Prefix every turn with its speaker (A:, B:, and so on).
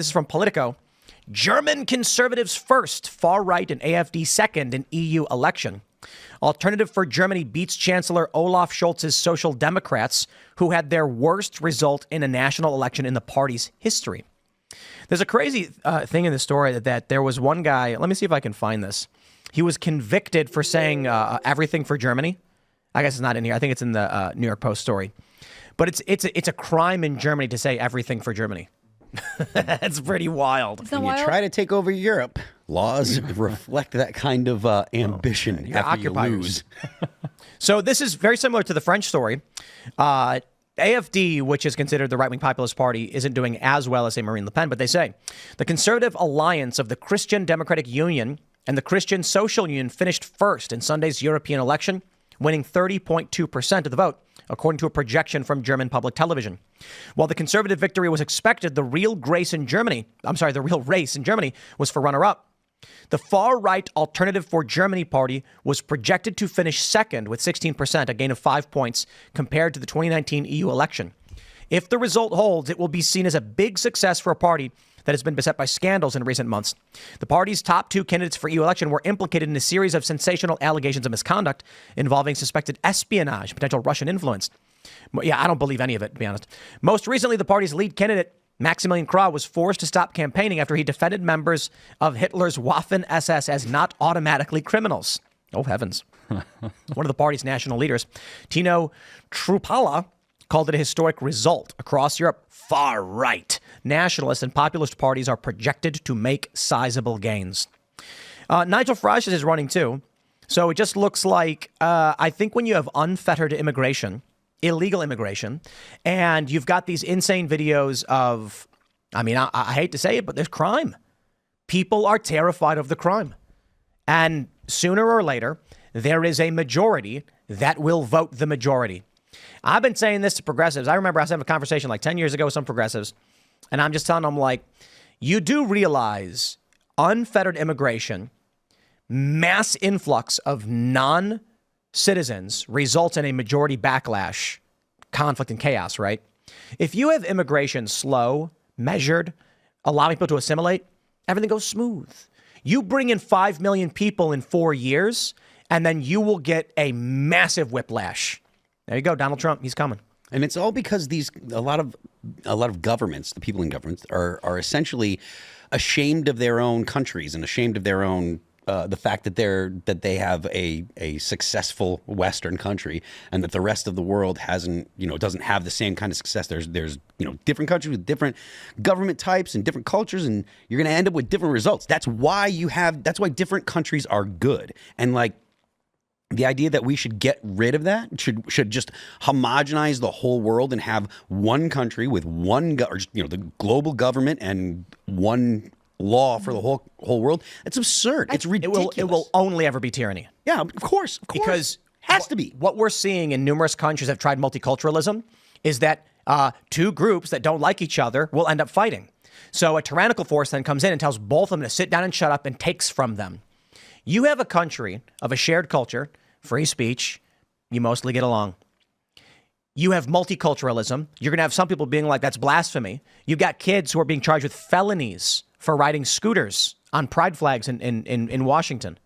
A: This is from Politico. German conservatives first, far right and AfD second in EU election. Alternative for Germany beats Chancellor Olaf Scholz's Social Democrats, who had their worst result in a national election in the party's history. There's a crazy thing in the story that there was one guy. Let me see if I can find this. He was convicted for saying everything for Germany. I guess it's not in here. I think it's in the New York Post story. But it's a crime in Germany to say everything for Germany. That's pretty wild.
B: When you try to take over Europe, laws reflect that kind of ambition after you lose.
A: So this is very similar to the French story. AfD, which is considered the right-wing populist party, isn't doing as well as, say, Marine Le Pen, but they say the conservative alliance of the Christian Democratic Union and the Christian Social Union finished first in Sunday's European election, winning 30.2% of the vote, according to a projection from German public television. While the conservative victory was expected, the real race in Germany was for runner-up. The far-right Alternative for Germany party was projected to finish second with 16%, a gain of 5 points compared to the 2019 EU election. If the result holds, it will be seen as a big success for a party that has been beset by scandals in recent months. The party's top two candidates for EU election were implicated in a series of sensational allegations of misconduct involving suspected espionage, potential Russian influence. Yeah, I don't believe any of it, to be honest. Most recently, the party's lead candidate, Maximilian Krah, was forced to stop campaigning after he defended members of Hitler's Waffen-SS as not automatically criminals. Oh, heavens. One of the party's national leaders, Tino Trupala, called it a historic result. Across Europe, far right nationalist and populist parties are projected to make sizable gains. Nigel Farage is running too. So it just looks like, I think when you have unfettered immigration, illegal immigration, and you've got these insane videos of, I hate to say it, but there's crime. People are terrified of the crime. And sooner or later, there is a majority that will vote the majority. I've been saying this to progressives. I remember I was having a conversation like 10 years ago with some progressives, and I'm just telling them, like, you do realize unfettered immigration, mass influx of non-citizens results in a majority backlash, conflict, and chaos, right? If you have immigration slow, measured, allowing people to assimilate, everything goes smooth. You bring in 5 million people in 4 years, and then you will get a massive whiplash. There you go, Donald Trump. He's coming.
B: And it's all because a lot of governments, the people in governments, are essentially ashamed of their own countries and ashamed of their own the fact that they have a successful Western country, and that the rest of the world doesn't have the same kind of success. There's different countries with different government types and different cultures, and you're going to end up with different results. That's why different countries are good. And like, the idea that we should get rid of that, should just homogenize the whole world and have one country with the global government and one law for the whole world. That's absurd. It's ridiculous.
A: It will only ever be tyranny.
B: Yeah, of course.
A: Because
B: has to be.
A: What we're seeing in numerous countries that have tried multiculturalism is that two groups that don't like each other will end up fighting. So a tyrannical force then comes in and tells both of them to sit down and shut up and takes from them. You have a country of a shared culture, free speech, you mostly get along. You have multiculturalism. You're going to have some people being like, that's blasphemy. You've got kids who are being charged with felonies for riding scooters on pride flags in Washington.